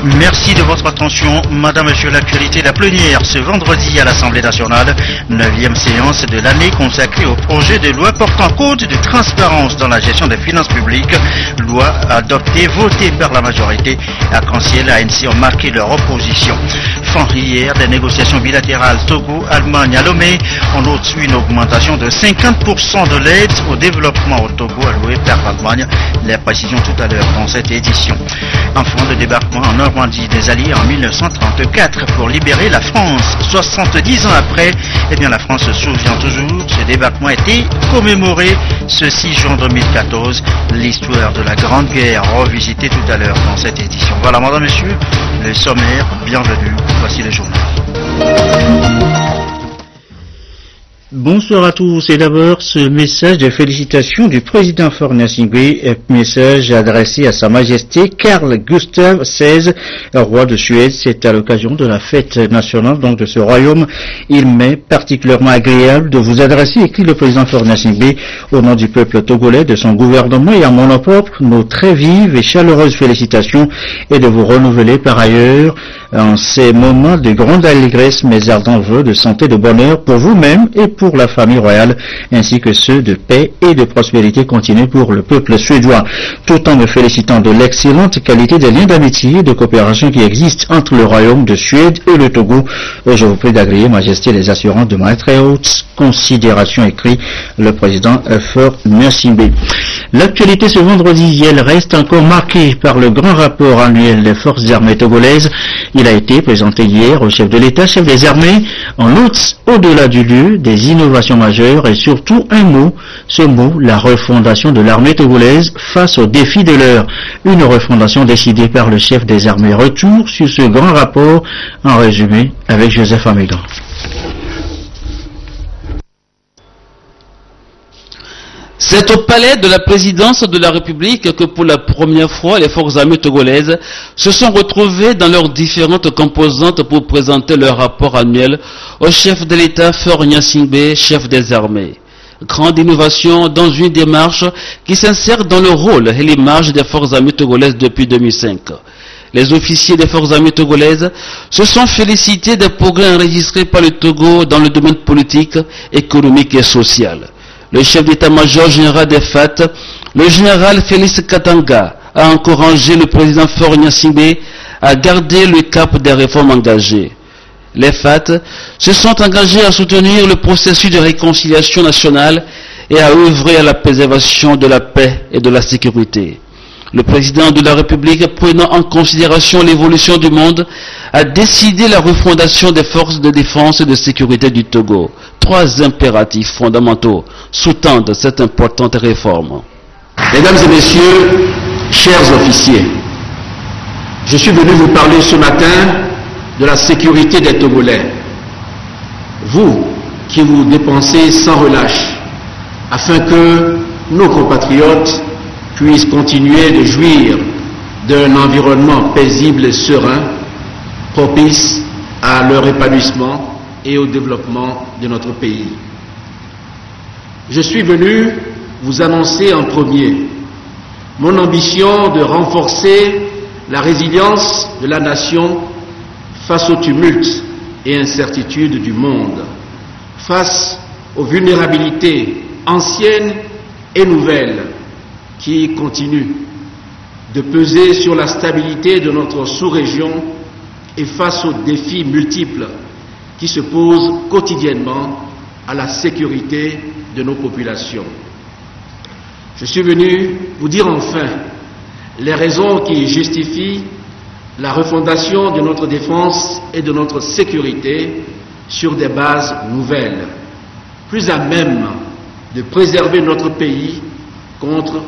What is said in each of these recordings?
Merci de votre attention. Madame, Monsieur, l'actualité de la plénière ce vendredi à l'Assemblée nationale, 9e séance de l'année consacrée au projet de loi portant code de transparence dans la gestion des finances publiques. Loi adoptée, votée par la majorité. Arc-en-ciel, ANC ont marqué leur opposition. Fin hier des négociations bilatérales Togo, Allemagne à Lomé. On note une augmentation de 50% de l'aide au développement au Togo allouée par l'Allemagne. Les précisions tout à l'heure dans cette édition. Enfin, le débarquement en Normandie des Alliés en 1934 pour libérer la France. 70 ans après, eh bien la France se souvient toujours. Ce débarquement a été commémoré ce 6 juin 2014. L'histoire de la Grande Guerre revisitée tout à l'heure dans cette édition. Voilà, madame, monsieur, le sommaire, bienvenue. Voici le journal. Bonsoir à tous et d'abord ce message de félicitations du président Faure Gnassingbé, message adressé à Sa Majesté Carl Gustaf XVI, roi de Suède. C'est à l'occasion de la fête nationale donc de ce royaume. Il m'est particulièrement agréable de vous adresser, écrit le président Faure Gnassingbé, au nom du peuple togolais, de son gouvernement et à mon nom propre, nos très vives et chaleureuses félicitations et de vous renouveler par ailleurs en ces moments de grande allégresse mes ardents vœux de santé, de bonheur pour vous-même et pour la famille royale, ainsi que ceux de paix et de prospérité continue pour le peuple suédois, tout en me félicitant de l'excellente qualité des liens d'amitié et de coopération qui existent entre le royaume de Suède et le Togo. Je vous prie d'agréer, Majesté, les assurances de ma très haute considération, écrit le président Faure Gnassingbé. L'actualité ce vendredi, elle reste encore marquée par le grand rapport annuel des forces armées togolaises. Il a été présenté hier au chef de l'État, chef des armées, en note au-delà du lieu des innovations majeures et surtout un mot, ce mot, la refondation de l'armée togolaise face aux défis de l'heure. Une refondation décidée par le chef des armées. Retour sur ce grand rapport en résumé avec Joseph Amégan. C'est au palais de la présidence de la République que pour la première fois les forces armées togolaises se sont retrouvées dans leurs différentes composantes pour présenter leur rapport annuel au chef de l'État Faure Gnassingbé, chef des armées. Grande innovation dans une démarche qui s'insère dans le rôle et l'image des forces armées togolaises depuis 2005. Les officiers des forces armées togolaises se sont félicités des progrès enregistrés par le Togo dans le domaine politique, économique et social. Le chef d'état-major général des FAT, le général Félix Katanga, a encouragé le président Faure Gnassingbé à garder le cap des réformes engagées. Les FAT se sont engagés à soutenir le processus de réconciliation nationale et à œuvrer à la préservation de la paix et de la sécurité. Le président de la République, prenant en considération l'évolution du monde, a décidé la refondation des forces de défense et de sécurité du Togo. 3 impératifs fondamentaux sous-tendent cette importante réforme. Mesdames et messieurs, chers officiers, je suis venu vous parler ce matin de la sécurité des Togolais. Vous qui vous dépensez sans relâche afin que nos compatriotes puissent continuer de jouir d'un environnement paisible et serein, propice à leur épanouissement et au développement de notre pays. Je suis venu vous annoncer en premier mon ambition de renforcer la résilience de la nation face aux tumultes et incertitudes du monde, face aux vulnérabilités anciennes et nouvelles qui continuent de peser sur la stabilité de notre sous-région et face aux défis multiples qui se posent quotidiennement à la sécurité de nos populations. Je suis venu vous dire enfin les raisons qui justifient la refondation de notre défense et de notre sécurité sur des bases nouvelles, plus à même de préserver notre pays contre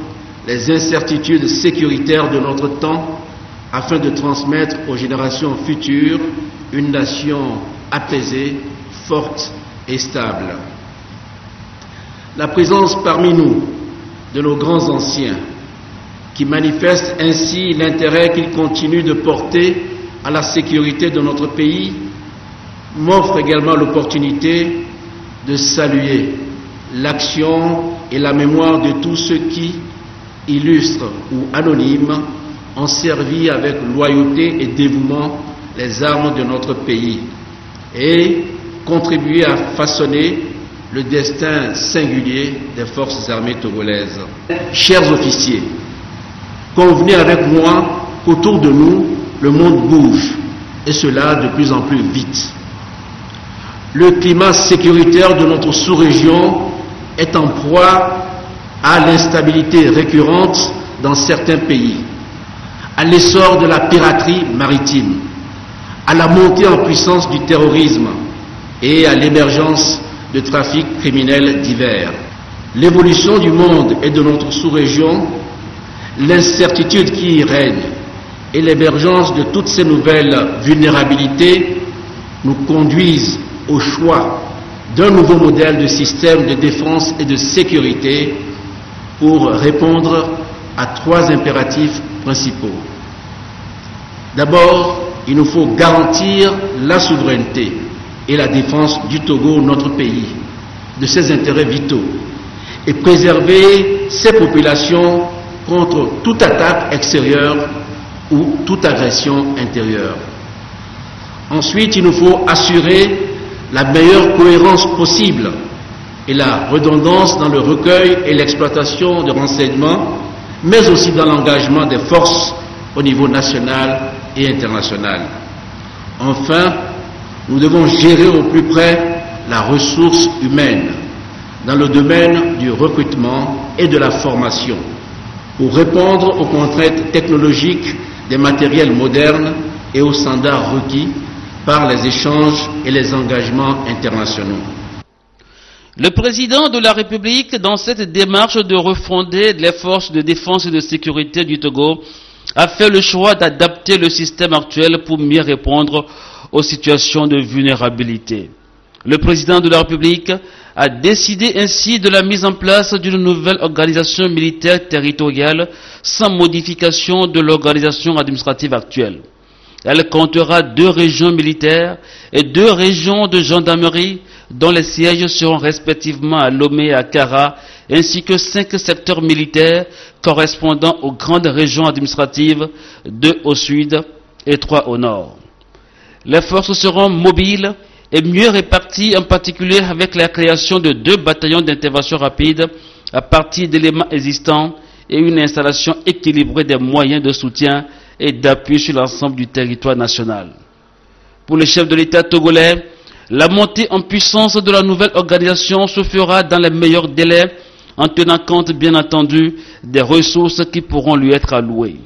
les incertitudes sécuritaires de notre temps afin de transmettre aux générations futures une nation apaisée, forte et stable. La présence parmi nous de nos grands anciens, qui manifestent ainsi l'intérêt qu'ils continuent de porter à la sécurité de notre pays, m'offre également l'opportunité de saluer l'action et la mémoire de tous ceux qui, illustres ou anonymes, ont servi avec loyauté et dévouement les armes de notre pays et contribué à façonner le destin singulier des forces armées togolaises. Chers officiers, convenez avec moi qu'autour de nous, le monde bouge, et cela de plus en plus vite. Le climat sécuritaire de notre sous-région est en proie à l'instabilité récurrente dans certains pays, à l'essor de la piraterie maritime, à la montée en puissance du terrorisme et à l'émergence de trafics criminels divers. L'évolution du monde et de notre sous-région, l'incertitude qui y règne et l'émergence de toutes ces nouvelles vulnérabilités nous conduisent au choix d'un nouveau modèle de système de défense et de sécurité pour répondre à 3 impératifs principaux. D'abord, il nous faut garantir la souveraineté et la défense du Togo, notre pays, de ses intérêts vitaux, et préserver ses populations contre toute attaque extérieure ou toute agression intérieure. Ensuite, il nous faut assurer la meilleure cohérence possible et la redondance dans le recueil et l'exploitation de renseignements, mais aussi dans l'engagement des forces au niveau national et international. Enfin, nous devons gérer au plus près la ressource humaine dans le domaine du recrutement et de la formation pour répondre aux contraintes technologiques des matériels modernes et aux standards requis par les échanges et les engagements internationaux. Le président de la République, dans cette démarche de refonder les forces de défense et de sécurité du Togo, a fait le choix d'adapter le système actuel pour mieux répondre aux situations de vulnérabilité. Le président de la République a décidé ainsi de la mise en place d'une nouvelle organisation militaire territoriale sans modification de l'organisation administrative actuelle. Elle comptera 2 régions militaires et 2 régions de gendarmerie dont les sièges seront respectivement à Lomé et à Kara, ainsi que 5 secteurs militaires correspondant aux grandes régions administratives, 2 au sud et 3 au nord. Les forces seront mobiles et mieux réparties, en particulier avec la création de 2 bataillons d'intervention rapide à partir d'éléments existants et une installation équilibrée des moyens de soutien et d'appui sur l'ensemble du territoire national. Pour le chef de l'État togolais, la montée en puissance de la nouvelle organisation se fera dans les meilleurs délais, en tenant compte bien entendu des ressources qui pourront lui être allouées.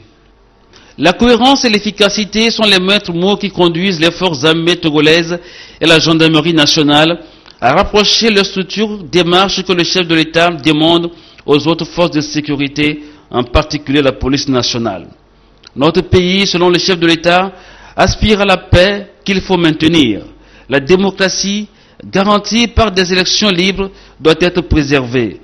La cohérence et l'efficacité sont les maîtres mots qui conduisent les forces armées togolaises et la gendarmerie nationale à rapprocher leurs structures, démarche que le chef de l'État demande aux autres forces de sécurité, en particulier la police nationale. Notre pays, selon le chef de l'État, aspire à la paix qu'il faut maintenir. La démocratie, garantie par des élections libres, doit être préservée.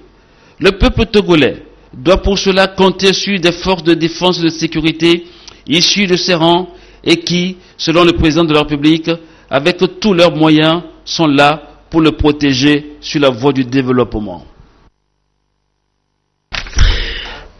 Le peuple togolais doit pour cela compter sur des forces de défense et de sécurité issues de ses rangs et qui, selon le président de la République, avec tous leurs moyens, sont là pour le protéger sur la voie du développement.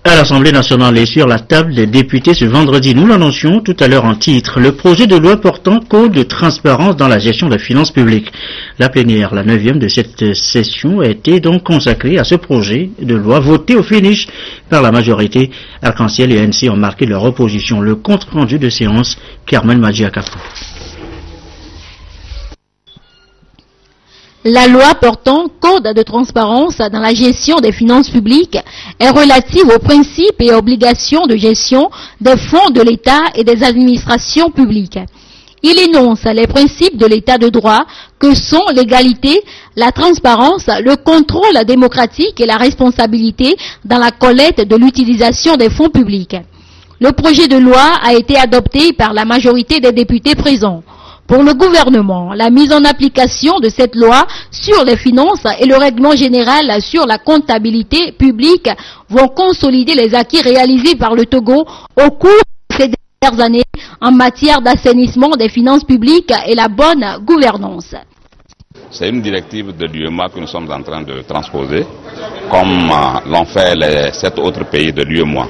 À l'Assemblée nationale et sur la table des députés ce vendredi, nous l'annoncions tout à l'heure en titre, le projet de loi portant code de transparence dans la gestion des finances publiques. La plénière, la 9e de cette session, a été donc consacrée à ce projet de loi voté au finish par la majorité. Arc-en-Ciel et ANC ont marqué leur opposition. Le compte rendu de séance, Carmen Madjiakafou. La loi portant code de transparence dans la gestion des finances publiques est relative aux principes et obligations de gestion des fonds de l'État et des administrations publiques. Il énonce les principes de l'État de droit que sont l'égalité, la transparence, le contrôle démocratique et la responsabilité dans la collecte de l'utilisation des fonds publics. Le projet de loi a été adopté par la majorité des députés présents. Pour le gouvernement, la mise en application de cette loi sur les finances et le règlement général sur la comptabilité publique vont consolider les acquis réalisés par le Togo au cours de ces dernières années en matière d'assainissement des finances publiques et la bonne gouvernance. C'est une directive de l'UEMOA que nous sommes en train de transposer, comme l'ont fait les 7 autres pays de l'UEMOA.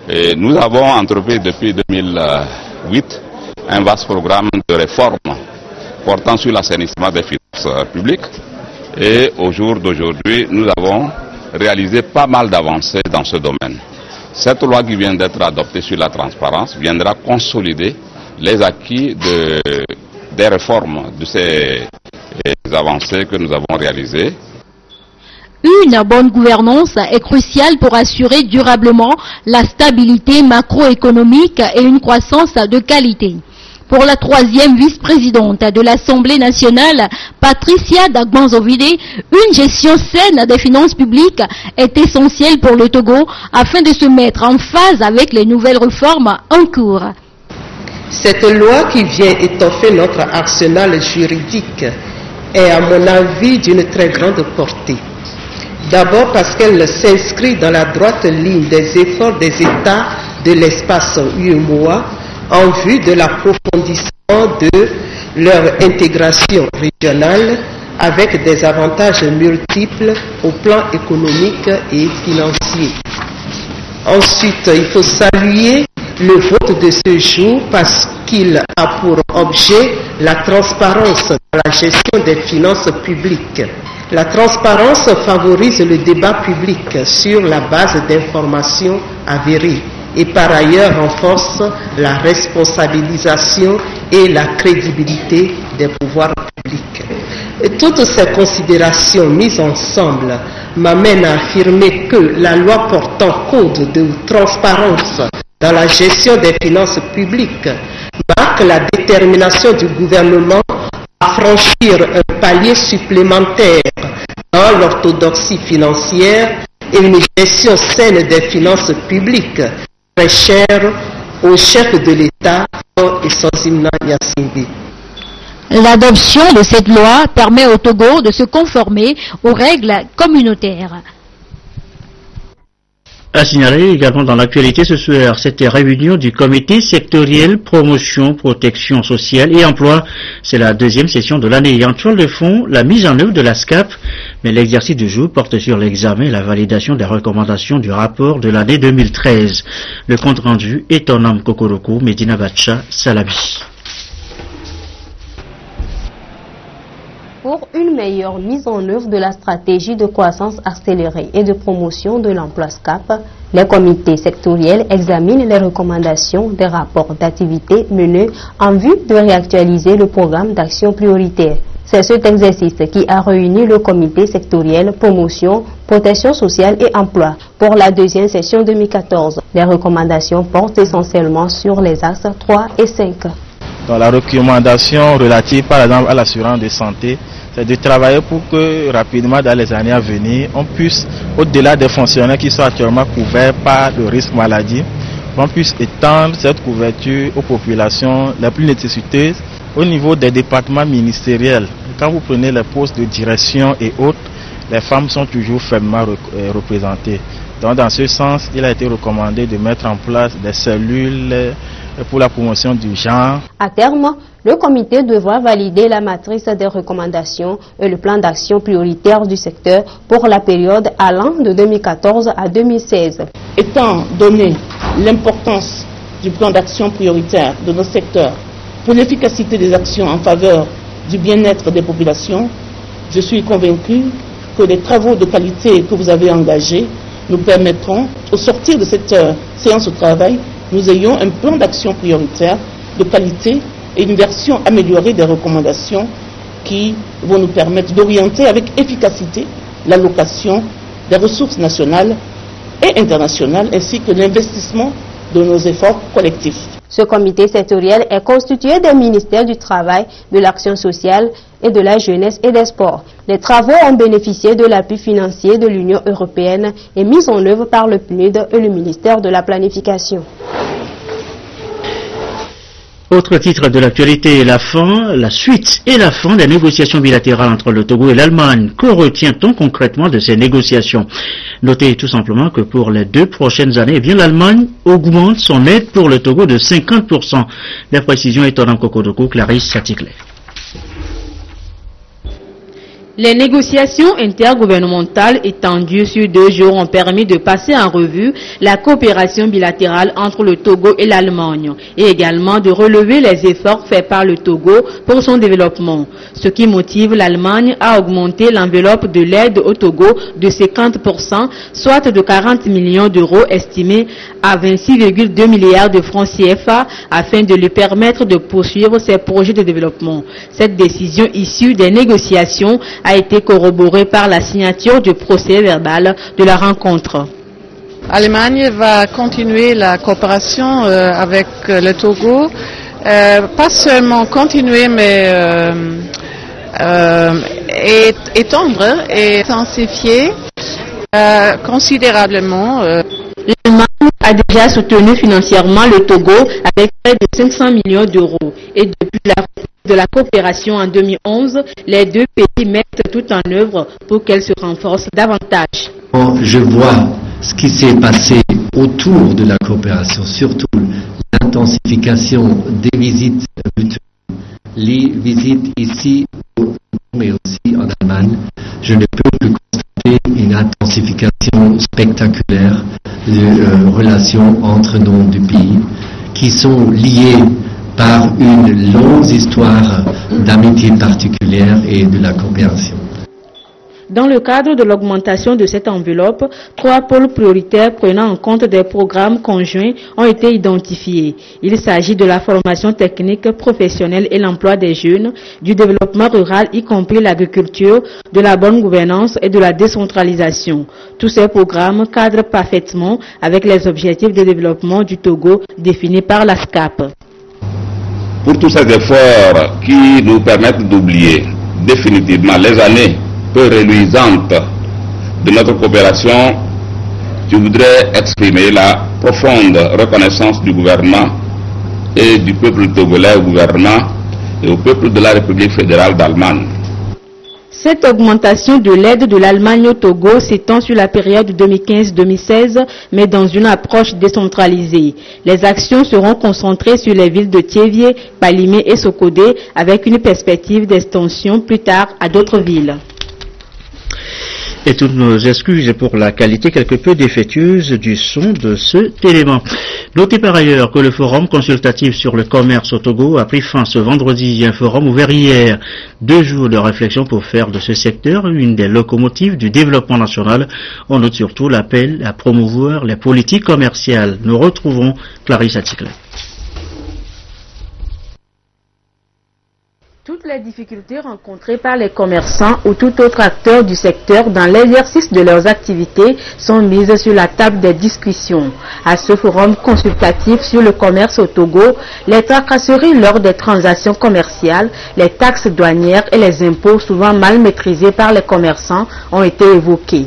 Et nous avons entrepris depuis 2008 un vaste programme de réforme portant sur l'assainissement des finances publiques. Et au jour d'aujourd'hui, nous avons réalisé pas mal d'avancées dans ce domaine. Cette loi qui vient d'être adoptée sur la transparence viendra consolider les acquis des réformes de ces avancées que nous avons réalisées. Une bonne gouvernance est cruciale pour assurer durablement la stabilité macroéconomique et une croissance de qualité. Pour la troisième vice-présidente de l'Assemblée nationale, Patricia Dagbanzovide, une gestion saine des finances publiques est essentielle pour le Togo afin de se mettre en phase avec les nouvelles réformes en cours. Cette loi qui vient étoffer notre arsenal juridique est à mon avis d'une très grande portée. D'abord parce qu'elle s'inscrit dans la droite ligne des efforts des États de l'espace UEMOA en vue de l'approfondissement de leur intégration régionale avec des avantages multiples au plan économique et financier. Ensuite, il faut saluer le vote de ce jour parce qu'il a pour objet la transparence dans la gestion des finances publiques. La transparence favorise le débat public sur la base d'informations avérées et par ailleurs renforce la responsabilisation et la crédibilité des pouvoirs publics. Et toutes ces considérations mises ensemble m'amènent à affirmer que la loi portant code de transparence dans la gestion des finances publiques marque la détermination du gouvernement à franchir un palier supplémentaire dans l'orthodoxie financière et une gestion saine des finances publiques très chère au chef de l'État et Sozimna Yasimbe. L'adoption de cette loi permet au Togo de se conformer aux règles communautaires. À signaler également dans l'actualité ce soir, cette réunion du comité sectoriel promotion, protection sociale et emploi. C'est la deuxième session de l'année. En toile de fond, la mise en œuvre de la SCAP, mais l'exercice du jour porte sur l'examen et la validation des recommandations du rapport de l'année 2013. Le compte rendu est en homme Kokoroko, Medina Bacha, Salabi. Pour une meilleure mise en œuvre de la stratégie de croissance accélérée et de promotion de l'emploi SCAP, les comités sectoriels examinent les recommandations des rapports d'activité menés en vue de réactualiser le programme d'action prioritaire. C'est cet exercice qui a réuni le comité sectoriel promotion, protection sociale et emploi pour la deuxième session 2014. Les recommandations portent essentiellement sur les axes 3 et 5. Dans la recommandation relative par exemple à l'assurance de santé, c'est de travailler pour que rapidement dans les années à venir, on puisse, au-delà des fonctionnaires qui sont actuellement couverts par le risque maladie, on puisse étendre cette couverture aux populations les plus nécessiteuses au niveau des départements ministériels. Quand vous prenez les postes de direction et autres, les femmes sont toujours faiblement représentées. Donc dans ce sens, il a été recommandé de mettre en place des cellules pour la promotion du genre. À terme, le comité devra valider la matrice des recommandations et le plan d'action prioritaire du secteur pour la période allant de 2014 à 2016. Étant donné l'importance du plan d'action prioritaire de nos secteurs pour l'efficacité des actions en faveur du bien-être des populations, je suis convaincu que les travaux de qualité que vous avez engagés nous permettront, au sortir de cette séance de travail, nous ayons un plan d'action prioritaire de qualité et une version améliorée des recommandations qui vont nous permettre d'orienter avec efficacité l'allocation des ressources nationales et internationales ainsi que l'investissement de nos efforts collectifs. Ce comité sectoriel est constitué des ministères du Travail, de l'Action sociale et de la Jeunesse et des Sports. Les travaux ont bénéficié de l'appui financier de l'Union européenne et mis en œuvre par le PNUD et le ministère de la Planification. Autre titre de l'actualité, la suite et la fin des négociations bilatérales entre le Togo et l'Allemagne. Que retient-on concrètement de ces négociations? Notez tout simplement que pour les 2 prochaines années, l'Allemagne augmente son aide pour le Togo de 50%. Les précisions étonnantes Kokodoko, Clarisse Saticlé. Les négociations intergouvernementales étendues sur 2 jours ont permis de passer en revue la coopération bilatérale entre le Togo et l'Allemagne et également de relever les efforts faits par le Togo pour son développement, ce qui motive l'Allemagne à augmenter l'enveloppe de l'aide au Togo de 50%, soit de 40 millions d'euros estimés à 26,2 milliards de francs CFA afin de lui permettre de poursuivre ses projets de développement. Cette décision issue des négociations a été corroborée par la signature du procès verbal de la rencontre. L'Allemagne va continuer la coopération avec le Togo, pas seulement continuer mais étendre et intensifier considérablement. L'Allemagne a déjà soutenu financièrement le Togo avec près de 500 millions d'euros et depuis la de la coopération en 2011, les 2 pays mettent tout en œuvre pour qu'elle se renforce davantage. Je vois ce qui s'est passé autour de la coopération, surtout l'intensification des visites mutuelles, les visites ici, mais aussi en Allemagne. Je ne peux plus constater une intensification spectaculaire de relations entre nos 2 pays qui sont liées par une longue histoire d'amitié particulière et de la coopération. Dans le cadre de l'augmentation de cette enveloppe, 3 pôles prioritaires prenant en compte des programmes conjoints ont été identifiés. Il s'agit de la formation technique professionnelle et l'emploi des jeunes, du développement rural y compris l'agriculture, de la bonne gouvernance et de la décentralisation. Tous ces programmes cadrent parfaitement avec les objectifs de développement du Togo définis par la SCAP. Pour tous ces efforts qui nous permettent d'oublier définitivement les années peu reluisantes de notre coopération, je voudrais exprimer la profonde reconnaissance du gouvernement et du peuple togolais au gouvernement et au peuple de la République fédérale d'Allemagne. Cette augmentation de l'aide de l'Allemagne au Togo s'étend sur la période 2015-2016, mais dans une approche décentralisée. Les actions seront concentrées sur les villes de Thiévié, Palimé et Sokodé, avec une perspective d'extension plus tard à d'autres villes. Et toutes nos excuses pour la qualité quelque peu défectueuse du son de cet élément. Notez par ailleurs que le forum consultatif sur le commerce au Togo a pris fin ce vendredi, un forum ouvert hier. 2 jours de réflexion pour faire de ce secteur une des locomotives du développement national. On note surtout l'appel à promouvoir les politiques commerciales. Nous retrouvons Clarisse Atikle. Toutes les difficultés rencontrées par les commerçants ou tout autre acteur du secteur dans l'exercice de leurs activités sont mises sur la table des discussions. À ce forum consultatif sur le commerce au Togo, les tracasseries lors des transactions commerciales, les taxes douanières et les impôts souvent mal maîtrisés par les commerçants ont été évoqués.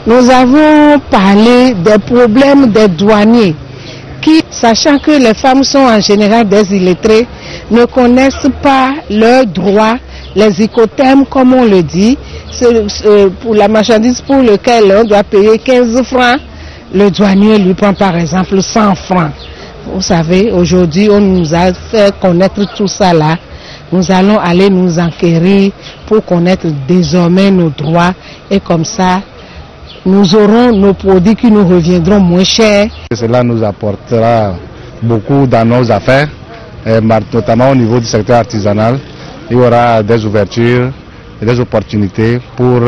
Nous avons parlé des problèmes des douaniers qui, sachant que les femmes sont en général des illettrées, ne connaissent pas leurs droits, les icothèmes comme on le dit, pour la marchandise pour laquelle on doit payer 15 francs, le douanier lui prend par exemple 100 francs. Vous savez, aujourd'hui on nous a fait connaître tout ça là. Nous allons aller nous enquérir pour connaître désormais nos droits et comme ça, nous aurons nos produits qui nous reviendront moins chers. Cela nous apportera beaucoup dans nos affaires, notamment au niveau du secteur artisanal. Il y aura des ouvertures et des opportunités pour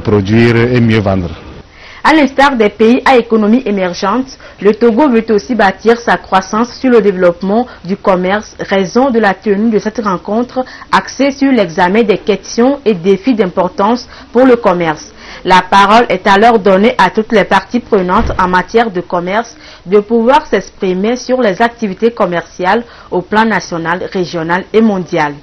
produire et mieux vendre. À l'instar des pays à économie émergente, le Togo veut aussi bâtir sa croissance sur le développement du commerce, raison de la tenue de cette rencontre axée sur l'examen des questions et défis d'importance pour le commerce. La parole est alors donnée à toutes les parties prenantes en matière de commerce de pouvoir s'exprimer sur les activités commerciales au plan national, régional et mondial.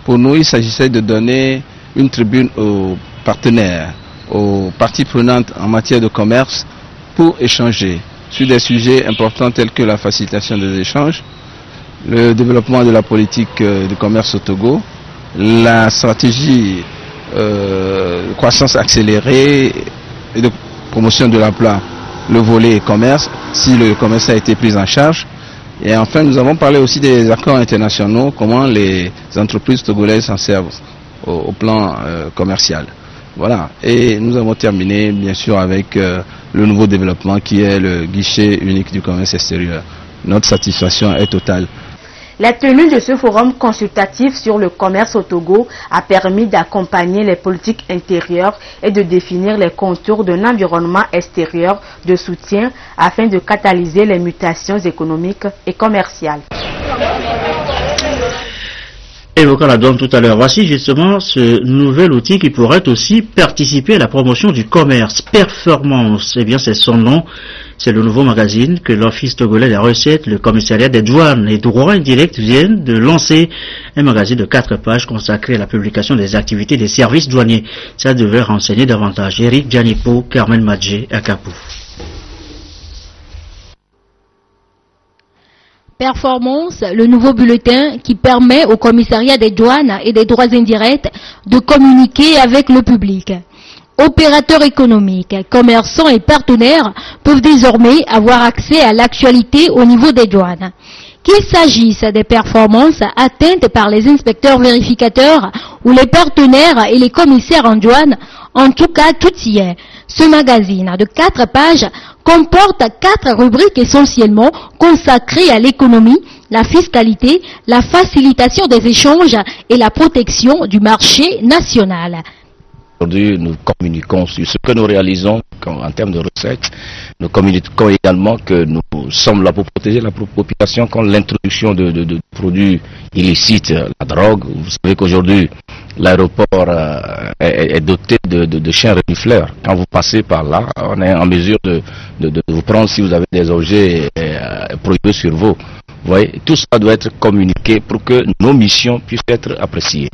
Pour nous, il s'agissait de donner une tribune aux partenaires, aux parties prenantes en matière de commerce pour échanger sur des sujets importants tels que la facilitation des échanges, le développement de la politique du commerce au Togo, la stratégie de croissance accélérée et de promotion de l'emploi, le volet commerce, si le commerce a été pris en charge. Et enfin, nous avons parlé aussi des accords internationaux, comment les entreprises togolaises s'en servent au plan commercial. Voilà. Et nous avons terminé bien sûr avec le nouveau développement qui est le guichet unique du commerce extérieur. Notre satisfaction est totale. La tenue de ce forum consultatif sur le commerce au Togo a permis d'accompagner les politiques intérieures et de définir les contours d'un environnement extérieur de soutien afin de catalyser les mutations économiques et commerciales. Évoquant la donne tout à l'heure, voici justement ce nouvel outil qui pourrait aussi participer à la promotion du commerce. Performance, eh bien c'est son nom, c'est le nouveau magazine que l'Office togolais des recettes, le commissariat des douanes et droits indirects viennent de lancer, un magazine de 4 pages consacré à la publication des activités des services douaniers. Ça devait renseigner davantage. Eric Djanipo, Carmen Madjé, Akapou. Performance, le nouveau bulletin qui permet au commissariat des douanes et des droits indirects de communiquer avec le public. Opérateurs économiques, commerçants et partenaires peuvent désormais avoir accès à l'actualité au niveau des douanes. Qu'il s'agisse des performances atteintes par les inspecteurs vérificateurs ou les partenaires et les commissaires en douane, en tout cas tout y est. Ce magazine de 4 pages comporte 4 rubriques essentiellement consacrées à l'économie, la fiscalité, la facilitation des échanges et la protection du marché national. Aujourd'hui, nous communiquons sur ce que nous réalisons en termes de recettes. Nous communiquons également que nous sommes là pour protéger la population contre l'introduction de produits illicites, la drogue. Vous savez qu'aujourd'hui, l'aéroport est doté de chiens renifleurs. Quand vous passez par là, on est en mesure de vous prendre si vous avez des objets prohibés sur vous. Vous voyez, tout ça doit être communiqué pour que nos missions puissent être appréciées.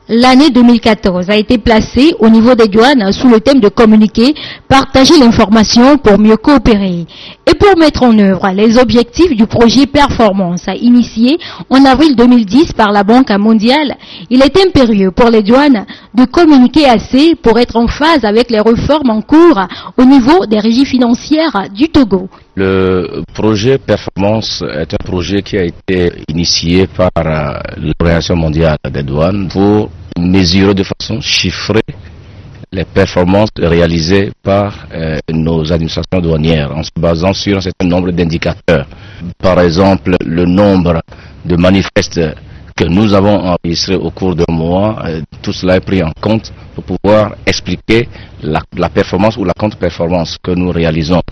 L'année 2014 a été placée au niveau des douanes sous le thème de communiquer, partager l'information pour mieux coopérer. Et pour mettre en œuvre les objectifs du projet Performance initié en avril 2010 par la Banque mondiale, il est impérieux pour les douanes de communiquer assez pour être en phase avec les réformes en cours au niveau des régies financières du Togo. Le projet Performance est un projet qui a été initié par l'Organisation mondiale des douanes pour mesurer de façon chiffrée les performances réalisées par nos administrations douanières en se basant sur un certain nombre d'indicateurs. Par exemple, le nombre de manifestes que nous avons enregistrés au cours d'un mois, tout cela est pris en compte pour pouvoir expliquer la performance ou la contre-performance que nous réalisons.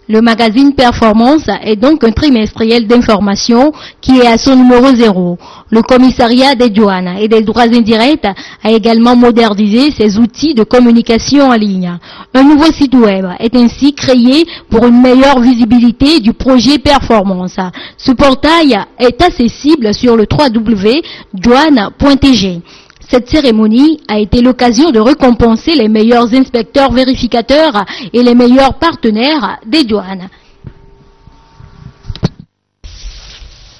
Le magazine Performance est donc un trimestriel d'information qui est à son numéro 0. Le commissariat des douanes et des droits indirects a également modernisé ses outils de communication en ligne. Un nouveau site web est ainsi créé pour une meilleure visibilité du projet Performance. Ce portail est accessible sur le www.douane.tg. Cette cérémonie a été l'occasion de récompenser les meilleurs inspecteurs vérificateurs et les meilleurs partenaires des douanes.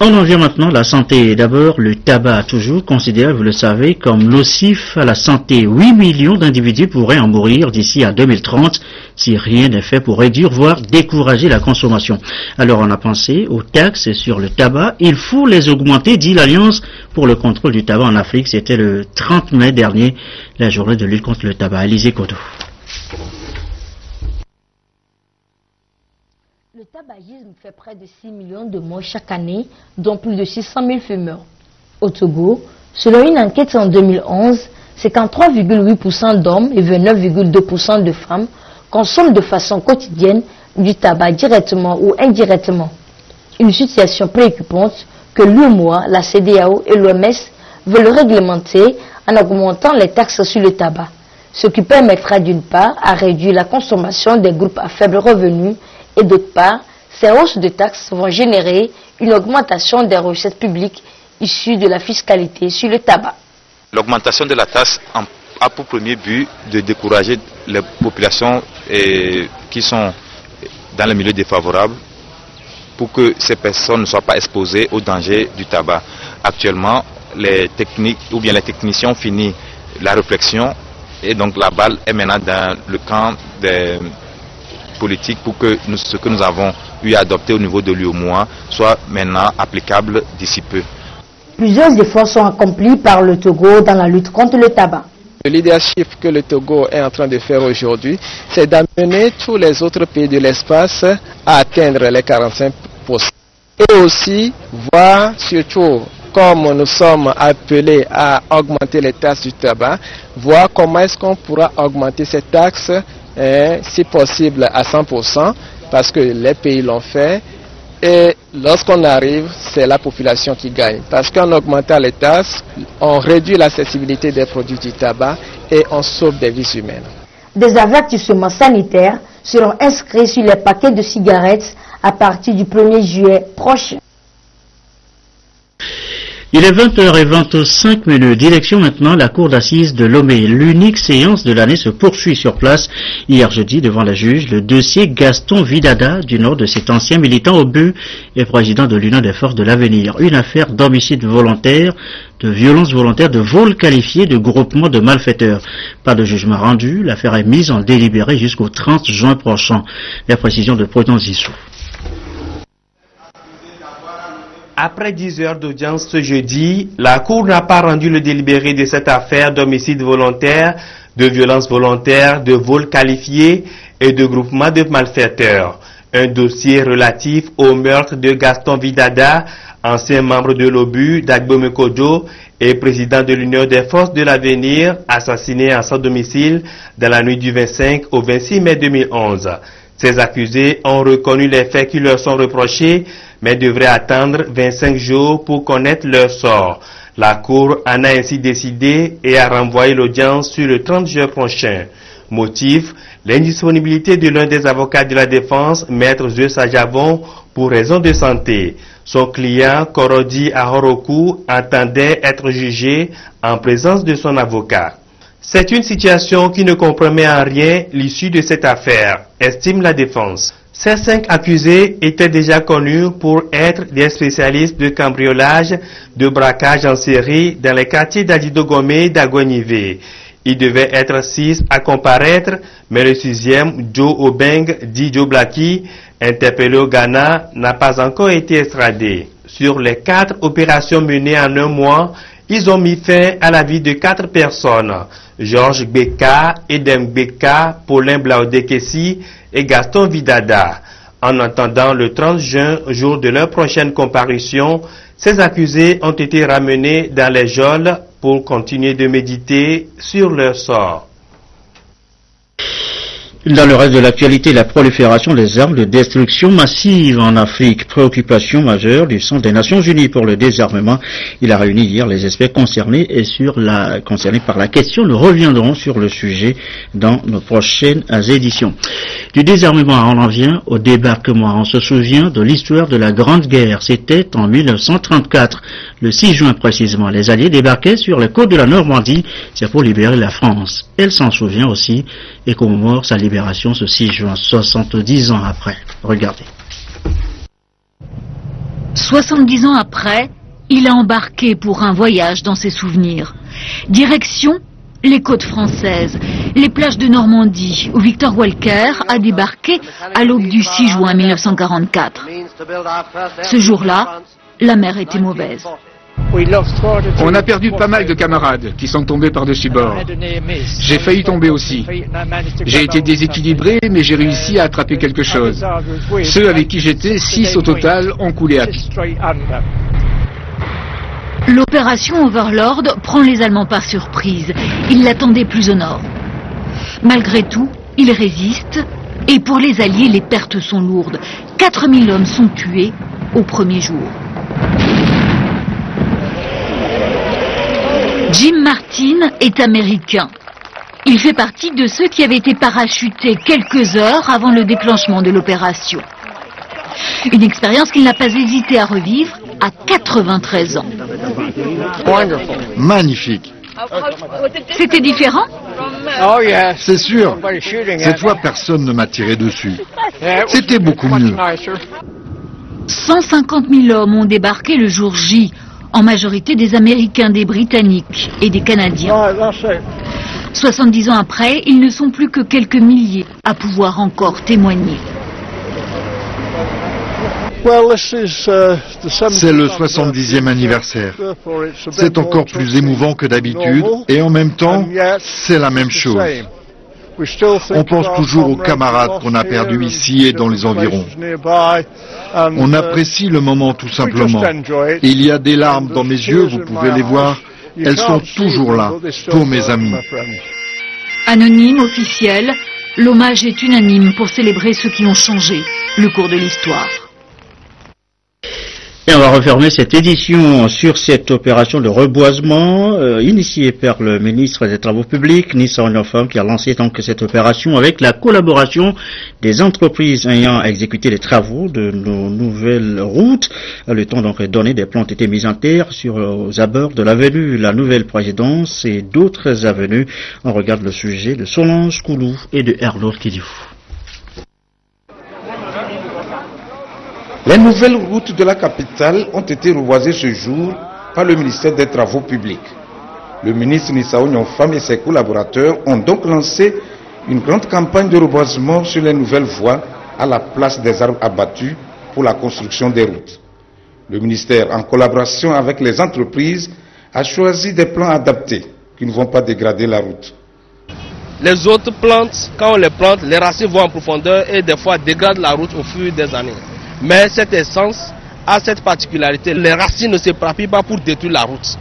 On en vient maintenant à la santé. D'abord, le tabac, toujours considéré, vous le savez, comme nocif à la santé. 8 millions d'individus pourraient en mourir d'ici à 2030 si rien n'est fait pour réduire, voire décourager la consommation. Alors on a pensé aux taxes sur le tabac. Il faut les augmenter, dit l'Alliance pour le contrôle du tabac en Afrique. C'était le 30 mai dernier, la journée de lutte contre le tabac. Élisée Kodo. Le tabagisme fait près de 6 millions de morts chaque année, dont plus de 600 000 fumeurs. Au Togo, selon une enquête en 2011, 53,8% d'hommes et 29,2% de femmes consomment de façon quotidienne du tabac directement ou indirectement. Une situation préoccupante que l'UEMOA, la CEDEAO et l'OMS veulent réglementer en augmentant les taxes sur le tabac, ce qui permettra d'une part à réduire la consommation des groupes à faible revenu et d'autre part, ces hausses de taxes vont générer une augmentation des recettes publiques issues de la fiscalité sur le tabac. L'augmentation de la taxe a pour premier but de décourager les populations qui sont dans les milieux défavorables pour que ces personnes ne soient pas exposées aux dangers du tabac. Actuellement, les techniciens ont fini la réflexion et donc la balle est maintenant dans le camp des politiques pour que ce que nous avons eu à adopter au niveau de l'UEMOA soit maintenant applicable d'ici peu. Plusieurs efforts sont accomplis par le Togo dans la lutte contre le tabac. Le leadership que le Togo est en train de faire aujourd'hui, c'est d'amener tous les autres pays de l'espace à atteindre les 45%. Et aussi voir, surtout, comme nous sommes appelés à augmenter les taxes du tabac, voir comment est-ce qu'on pourra augmenter ces taxes, si possible à 100%, parce que les pays l'ont fait. Et lorsqu'on arrive, c'est la population qui gagne. Parce qu'en augmentant les taxes, on réduit l'accessibilité des produits du tabac et on sauve des vies humaines. Des avertissements sanitaires seront inscrits sur les paquets de cigarettes à partir du 1er juillet prochain. Il est 20h25. Direction maintenant la cour d'assises de Lomé. L'unique séance de l'année se poursuit sur place. Hier jeudi, devant la juge, le dossier Gaston Vidada, du nom de cet ancien militant obus et président de l'Union des forces de l'avenir. Une affaire d'homicide volontaire, de violence volontaire, de vol qualifié, de groupement de malfaiteurs. Pas de jugement rendu. L'affaire est mise en délibéré jusqu'au 30 juin prochain. Les précisions de Prudence Issou. Après 10 heures d'audience ce jeudi, la Cour n'a pas rendu le délibéré de cette affaire d'homicide volontaire, de violence volontaire, de vol qualifié et de groupement de malfaiteurs. Un dossier relatif au meurtre de Gaston Vidada, ancien membre de l'OBU d'Agbomekojo et président de l'Union des forces de l'avenir, assassiné à son domicile dans la nuit du 25 au 26 mai 2011. Ces accusés ont reconnu les faits qui leur sont reprochés, mais devraient attendre 25 jours pour connaître leur sort. La Cour en a ainsi décidé et a renvoyé l'audience sur le 30 juin prochain. Motif, l'indisponibilité de l'un des avocats de la défense, Maître Zeu Sajavon, pour raison de santé. Son client, Korodi Ahoroku, entendait être jugé en présence de son avocat. C'est une situation qui ne compromet en rien l'issue de cette affaire, estime la défense. Ces 5 accusés étaient déjà connus pour être des spécialistes de cambriolage, de braquage en série dans les quartiers d'Adidogome et d'Agonivé. Il devait être 6 à comparaître, mais le 6e, Joe Obeng, dit Joe Blackie, interpellé au Ghana, n'a pas encore été extradé. Sur les 4 opérations menées en un mois, ils ont mis fin à la vie de 4 personnes. Georges Gbeka, Edem Gbeka, Paulin Blaudekessi et Gaston Vidada. En attendant le 30 juin, jour de leur prochaine comparution, ces accusés ont été ramenés dans les geôles pour continuer de méditer sur leur sort. Dans le reste de l'actualité, la prolifération des armes de destruction massive en Afrique, préoccupation majeure du Centre des Nations Unies pour le désarmement. Il a réuni hier les experts concernés par la question. Nous reviendrons sur le sujet dans nos prochaines éditions. Du désarmement, on en vient au débarquement. On se souvient de l'histoire de la Grande Guerre. C'était en 1934, le 6 juin précisément. Les Alliés débarquaient sur les côtes de la Normandie. C'est pour libérer la France. Elle s'en souvient aussi et commémore sa libération ce 6 juin, 70 ans après. Regardez. 70 ans après, il a embarqué pour un voyage dans ses souvenirs. Direction les côtes françaises, les plages de Normandie, où Victor Walker a débarqué à l'aube du 6 juin 1944. Ce jour-là, la mer était mauvaise. On a perdu pas mal de camarades qui sont tombés par-dessus bord. J'ai failli tomber aussi. J'ai été déséquilibré, mais j'ai réussi à attraper quelque chose. Ceux avec qui j'étais, 6 au total, ont coulé à pic. L'opération Overlord prend les Allemands par surprise. Ils l'attendaient plus au nord. Malgré tout, ils résistent et pour les Alliés, les pertes sont lourdes. 4000 hommes sont tués au premier jour. Jim Martin est américain. Il fait partie de ceux qui avaient été parachutés quelques heures avant le déclenchement de l'opération. Une expérience qu'il n'a pas hésité à revivre à 93 ans. Magnifique. C'était différent ? C'est sûr. Cette fois, personne ne m'a tiré dessus. C'était beaucoup mieux. 150 000 hommes ont débarqué le jour J, en majorité des Américains, des Britanniques et des Canadiens. 70 ans après, ils ne sont plus que quelques milliers à pouvoir encore témoigner. C'est le 70e anniversaire. C'est encore plus émouvant que d'habitude et en même temps, c'est la même chose. On pense toujours aux camarades qu'on a perdus ici et dans les environs. On apprécie le moment tout simplement. Il y a des larmes dans mes yeux, vous pouvez les voir. Elles sont toujours là, pour mes amis. Anonyme, officiel, l'hommage est unanime pour célébrer ceux qui ont changé le cours de l'histoire. Et on va refermer cette édition sur cette opération de reboisement initiée par le ministre des Travaux publics, Nissa Ognofam, qui a lancé donc cette opération avec la collaboration des entreprises ayant exécuté les travaux de nos nouvelles routes. Le temps donc donné, des plans ont été mis en terre sur aux abords de l'avenue La Nouvelle Présidence et d'autres avenues. On regarde le sujet de Solange Koulou et de Erlor Kidiouf. Les nouvelles routes de la capitale ont été reboisées ce jour par le ministère des Travaux publics. Le ministre Nissa Ognofam et ses collaborateurs ont donc lancé une grande campagne de reboisement sur les nouvelles voies à la place des arbres abattus pour la construction des routes. Le ministère, en collaboration avec les entreprises, a choisi des plants adaptés qui ne vont pas dégrader la route. Les autres plantes, quand on les plante, les racines vont en profondeur et des fois dégradent la route au fil des années. Mais cette essence a cette particularité, les racines ne se propagent pas pour détruire la route.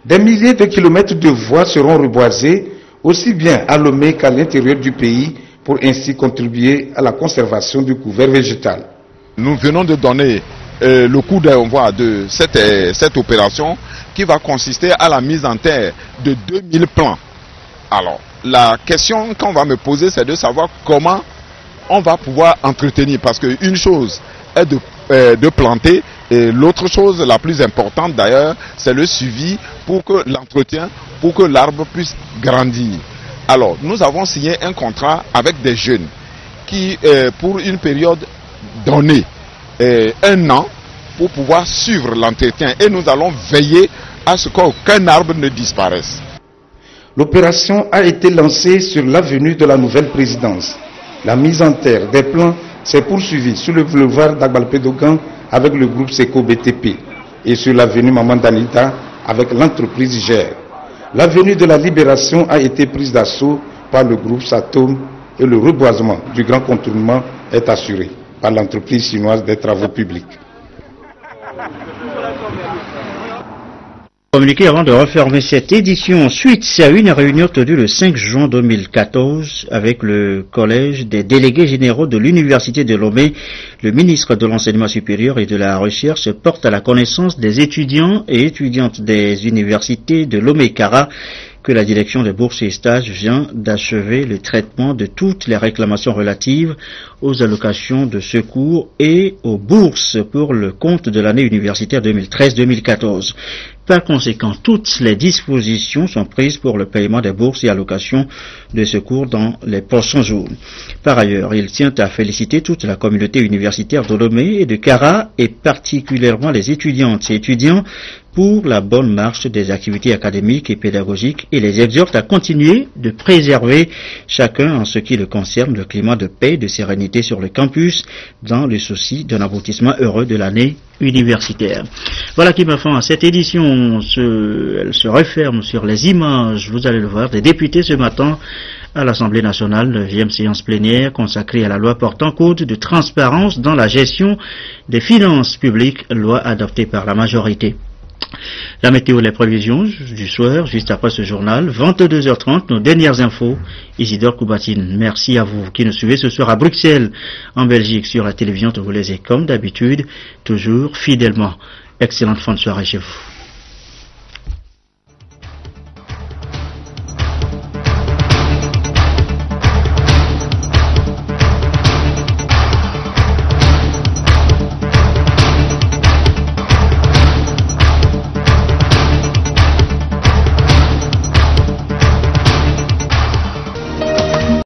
Des milliers de kilomètres de voies seront reboisées, aussi bien à Lomé qu'à l'intérieur du pays, pour ainsi contribuer à la conservation du couvert végétal. Nous venons de donner le coup d'envoi de cette opération qui va consister à la mise en terre de 2000 plants. Alors, la question qu'on va me poser, c'est de savoir comment on va pouvoir entretenir, parce qu'une chose est de planter et l'autre chose, la plus importante d'ailleurs, c'est le suivi pour que l'entretien, pour que l'arbre puisse grandir. Alors, nous avons signé un contrat avec des jeunes qui, pour une période donnée, 1 an, pour pouvoir suivre l'entretien et nous allons veiller à ce qu'aucun arbre ne disparaisse. L'opération a été lancée sur l'avenue de la Nouvelle Présidence. La mise en terre des plants s'est poursuivie sur le boulevard d'Agbalpé-Dogan avec le groupe Seco BTP et sur l'avenue Maman Danita avec l'entreprise GER. L'avenue de la Libération a été prise d'assaut par le groupe Satom et le reboisement du grand contournement est assuré par l'entreprise chinoise des travaux publics. Communiqué avant de refermer cette édition suite à une réunion tenue le 5 juin 2014 avec le collège des délégués généraux de l'Université de Lomé. Le ministre de l'Enseignement supérieur et de la Recherche porte à la connaissance des étudiants et étudiantes des universités de Lomé-Kara que la direction des bourses et stages vient d'achever le traitement de toutes les réclamations relatives aux allocations de secours et aux bourses pour le compte de l'année universitaire 2013-2014. Par conséquent, toutes les dispositions sont prises pour le paiement des bourses et allocations de secours dans les prochains jours. Par ailleurs, il tient à féliciter toute la communauté universitaire de Lomé et de Kara et particulièrement les étudiantes et étudiants pour la bonne marche des activités académiques et pédagogiques et les exhorte à continuer de préserver chacun en ce qui le concerne le climat de paix et de sérénité sur le campus dans le souci d'un aboutissement heureux de l'année universitaire. Voilà qui me fait à cette édition, elle se referme sur les images, vous allez le voir, des députés ce matin à l'Assemblée nationale, 9e séance plénière consacrée à la loi portant code de transparence dans la gestion des finances publiques, loi adoptée par la majorité. La météo, les prévisions du soir, juste après ce journal, 22h30, nos dernières infos. Isidore Koubatine, merci à vous qui nous suivez ce soir à Bruxelles, en Belgique, sur la télévision togolaise et comme d'habitude, toujours fidèlement. Excellente fin de soirée chez vous.